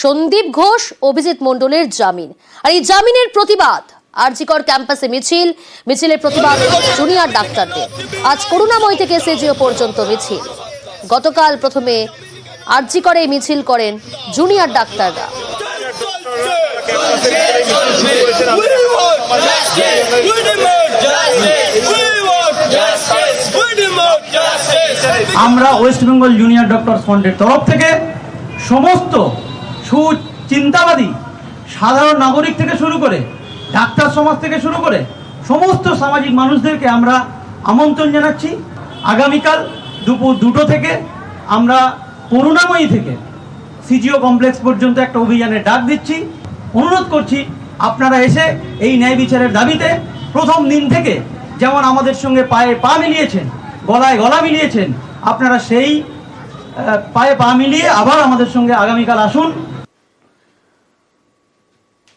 সন্দীপ ঘোষ, অভিজিৎ মণ্ডলের জামিন। আর এই জামিনের প্রতিবাদ আরজিকর ক্যাম্পাসে মিছিলের প্রতিবাদ জুনিয়র ডাক্তারদের। আজ করুণাময় থেকে সিজিও পর্যন্ত মিছিল। গতকাল প্রথমে আরজিকরে মিছিল করেন জুনিয়র ডাক্তাররা। আমরা ওয়েস্ট বেঙ্গল জুনিয়র ডক্টরস ফ্রন্টের তরফ থেকে সমস্ত সুচিন্তাবাদী সাধারণ নাগরিক থেকে শুরু করে ডাক্তার সমাজ থেকে শুরু করে সমস্ত সামাজিক মানুষদেরকে আমরা আমন্ত্রণ জানাচ্ছি। আগামীকাল দুপুর 2টো থেকে আমরা করুণাময়ী থেকে সিজিও কমপ্লেক্স পর্যন্ত একটা অভিযানের ডাক দিচ্ছি। অনুরোধ করছি আপনারা এসে এই ন্যায় বিচারের দাবিতে প্রথম দিন থেকে যেমন আমাদের সঙ্গে পায়ে পা মিলিয়েছেন, গলায় গলা মিলিয়েছেন, আপনারা সেই পায়ে পা মিলিয়ে আবার আমাদের সঙ্গে আগামীকাল আসুন।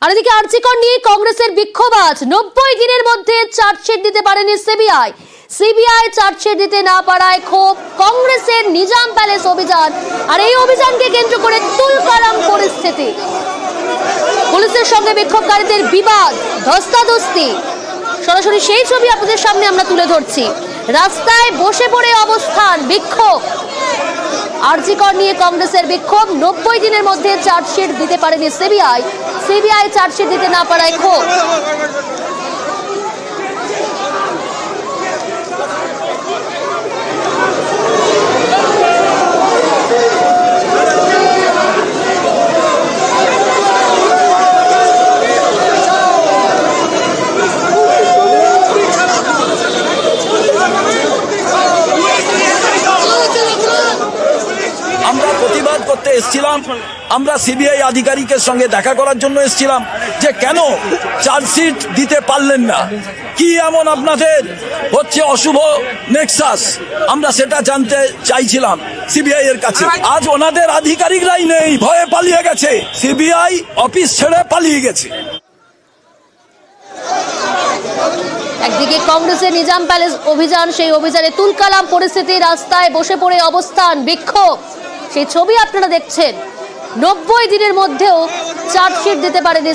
আর এদিকে আরজিকর নিয়ে কংগ্রেসের বিক্ষোভ। আজ 90 দিনের মধ্যে চার্জশিট দিতে পারেনি সিবিআই চার্জশিট দিতে না পারায় ক্ষোভ কংগ্রেসের নিজাম প্যালেস অভিযান। আর এই অভিযানকে কেন্দ্র করে তুলকালাম পরিস্থিতি। পুলিশের সঙ্গে বিক্ষোভকারীদের বিবাদ, ধস্তাধস্তি। সরাসরি সেই ছবি আপনাদের সামনে আমরা তুলে ধরছি। রাস্তায় বসে পড়ে অবস্থান, বিক্ষোভ। আরজিকর নিয়ে কংগ্রেসের বিক্ষোভ। 90 দিনের মধ্যে চার্জশিট দিতে পারেনি সিবিআই চার্জশিট দিতে না পারায় ক্ষোভ। আমরা প্রতিবাদ করতে এসেছিলাম, আমরা সিবিআই আধিকারিকের সঙ্গে দেখা করার জন্য এসেছিলাম যে কেন চার্জশিট দিতে পারলেন না, কি এমন আপনাদের হচ্ছে অশুভ নেক্সাস, আমরা সেটা জানতে চাইছিলাম সিবিআই এর কাছে। আজ ওনাদের আধিকারিকরাই নেই, ভয়ে পালিয়ে গেছে, সিবিআই অফিস ছেড়ে পালিয়ে গেছে। একদিকে কংগ্রেসের নিজাম প্যালেস অভিযান, সেই অভিযানে তুলকালাম পরিস্থিতি। রাস্তায় বসে পড়ে অবস্থান, বিক্ষোভ। সেই ছবি আপনারা দেখছেন। 90 দিনের মধ্যেও চার্জশিট দিতে পারেনি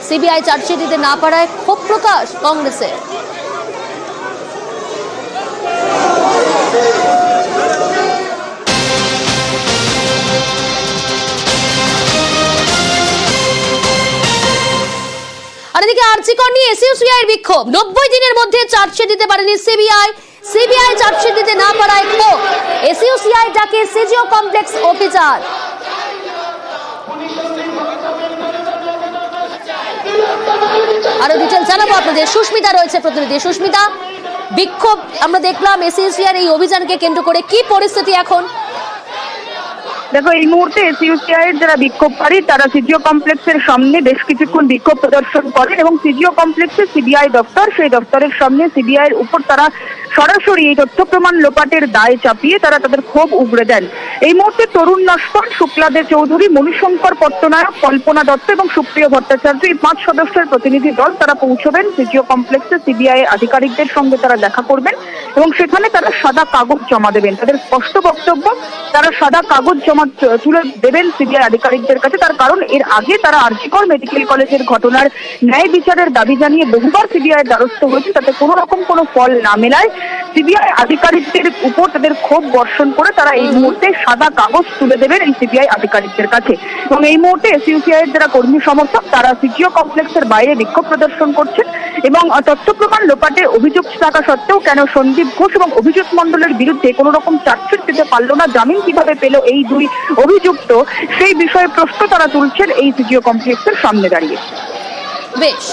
সিবিআই চার্জশিট দিতে না পারায় ক্ষোভ প্রকাশ কংগ্রেসের। আর এদিকে আরজিকর নিয়ে এসইউসিআই এর বিক্ষোভ। 90 দিনের মধ্যে চার্জশিট দিতে পারেনি সিবিআই চার্জশিট দিতে না পারায় ক্ষোভ। এসইউসিআই ডাকে সিজিও কমপ্লেক্স অভিযান। আরো ডিটেইলস জানাবো আপনাদের। সুস্মিতা রয়েছে প্রতিনিধি। সুস্মিতা, বিক্ষোভ আমরা দেখলাম এসইউসিআই এই অভিযানকে কেন্দ্র করে, কি পরিস্থিতি এখন? দেখো, এই মুহূর্তে এসইউসিআই এর যারা বিক্ষোভকারী তারা সিজিও কমপ্লেক্সের সামনে বেশ কিছুক্ষণ বিক্ষোভ প্রদর্শন করেন এবং সিজিও কমপ্লেক্সে সিবিআই দপ্তর, সেই দপ্তরের সামনে সিবিআই এর উপর তারা সরাসরি এই তথ্য প্রমাণ লোপাটের দায় চাপিয়ে তারা তাদের ক্ষোভ উগড়ে দেন। এই মুহূর্তে তরুণ নস্কর, শুক্লাদেব চৌধুরী, মণিশঙ্কর পট্টনায়ক, কল্পনা দত্ত এবং সুপ্রিয় ভট্টাচার্য, এই 5 সদস্যের প্রতিনিধি দল তারা পৌঁছবেন সিজিও কমপ্লেক্সে। সিবিআই আধিকারিকদের সঙ্গে তারা দেখা করবেন এবং সেখানে তারা সাদা কাগজ জমা দেবেন। তাদের স্পষ্ট বক্তব্য, তারা সাদা কাগজ তুলে দেবেন সিবিআই আধিকারিকদের কাছে। তার কারণ, এর আগে তারা আরজিকর মেডিকেল কলেজের ঘটনার ন্যায় বিচারের দাবি জানিয়ে বহুবার সিবিআই দ্বারস্থ হয়েছে, তাতে কোনো রকম কোনো ফল না মেলায় সিবিআই আধিকারিকদের উপর তাদের ক্ষোভ বর্ষণ করে তারা এই মুহূর্তে সাদা কাগজ তুলে দেবেন এই সিবিআই আধিকারিকদের কাছে। এবং এই মুহূর্তে এসইউসিআই এর যারা কর্মী সমর্থক তারা সিজিও কমপ্লেক্সের বাইরে বিক্ষোভ প্রদর্শন করছেন এবং তথ্য প্রমাণ লোপাটে অভিযোগ থাকা সত্ত্বেও কেন সন্দীপ ঘোষ এবং অভিজিৎ মণ্ডলের বিরুদ্ধে কোনো রকম চার্জশিট দিতে পারলো না, জামিন কিভাবে পেল এই দুই অভিযুক্ত, সেই বিষয়ে প্রশ্ন তারা তুলছেন এই সিজিও কমপ্লেক্সের সামনে দাঁড়িয়ে। বেশ।